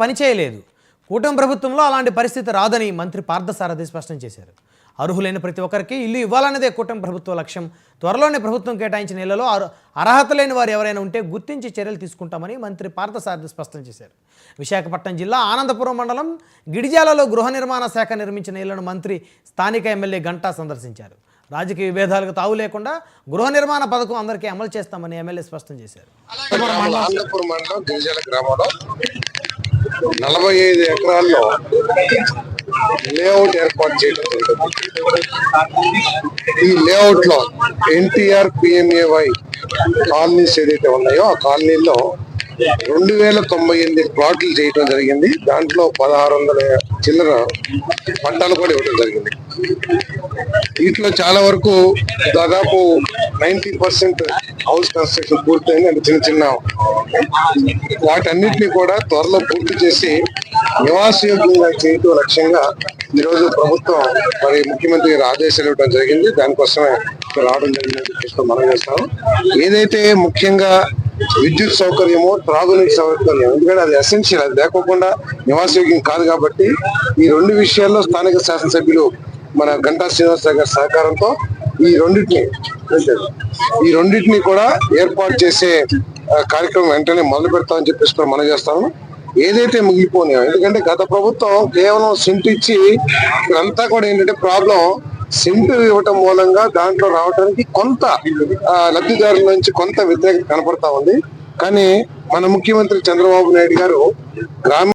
పనిచేయలేదు. కూటమి ప్రభుత్వంలో అలాంటి పరిస్థితి రాదని మంత్రి పార్థసారథి స్పష్టం చేశారు. అర్హులైన ప్రతి ఒక్కరికి ఇల్లు ఇవ్వాలన్నదే కూటమి ప్రభుత్వ లక్ష్యం. త్వరలోనే ప్రభుత్వం కేటాయించిన ఇళ్లలో అర్హత లేని వారు ఎవరైనా ఉంటే గుర్తించి చర్యలు తీసుకుంటామని మంత్రి పార్థసారథి స్పష్టం చేశారు. విశాఖపట్నం జిల్లా ఆనందపురం మండలం గిడిజాలలో గృహ నిర్మాణ శాఖ నిర్మించిన ఇళ్లను మంత్రి స్థానిక ఎమ్మెల్యే గంటా సందర్శించారు. రాజకీయ విభేదాలకు తావు లేకుండా గృహ నిర్మాణ పథకం అందరికీ అమలు చేస్తామని ఎమ్మెల్యే స్పష్టం చేశారు. 45 ఎకరాల్లో లేఅవుట్ ఏర్పాటు చేయడం జరిగింది. ఈ లేఅవుట్ లో ఎన్టీఆర్ పిఎంఏవై కాలనీస్ ఏదైతే ఉన్నాయో ఆ కాలనీలో 2098 ప్లాట్లు చేయడం జరిగింది. దాంట్లో 1600 చిల్లర పట్టాలు కూడా ఇవ్వడం జరిగింది. వీటిలో చాలా వరకు దాదాపు 90% హౌస్ కన్స్ట్రక్షన్ పూర్తయింది. అంటే చిన్న చిన్న వాటన్నిటిని కూడా త్వరలో పూర్తి చేసి నివాసయోగ్యంగా చేయటం లక్ష్యంగా ఈరోజు ప్రభుత్వం మరి ముఖ్యమంత్రి గారు ఆదేశాలు ఇవ్వడం జరిగింది. దానికోసమే రావడం జరిగిందని చెప్పి మనం చేస్తాము. ఏదైతే ముఖ్యంగా విద్యుత్ సౌకర్యము, త్రాగునీటి సౌకర్యం, ఎందుకంటే అది ఎసెన్షియల్, అది లేకోకుండా నివాసయోగ్యం కాదు. కాబట్టి ఈ 2 విషయాల్లో స్థానిక శాసనసభ్యులు మన గంటా శ్రీనివాసరావు గారి సహకారంతో ఈ రెండింటిని కూడా ఏర్పాటు చేసే కార్యక్రమం వెంటనే మొదలు పెడతామని చెప్పేసి మనం చేస్తాము. ఏదైతే మిగిలిపోయినాయో, ఎందుకంటే గత ప్రభుత్వం కేవలం సెంటు ఇచ్చి ఇక్కడంతా కూడా ఏంటంటే ప్రాబ్లం సెంటు ఇవ్వటం మూలంగా దాంట్లో రావడానికి కొంత లబ్ధిదారుల నుంచి కొంత వ్యతిరేకత కనపడతా ఉంది. కానీ మన ముఖ్యమంత్రి చంద్రబాబు నాయుడు గారు గ్రామీణ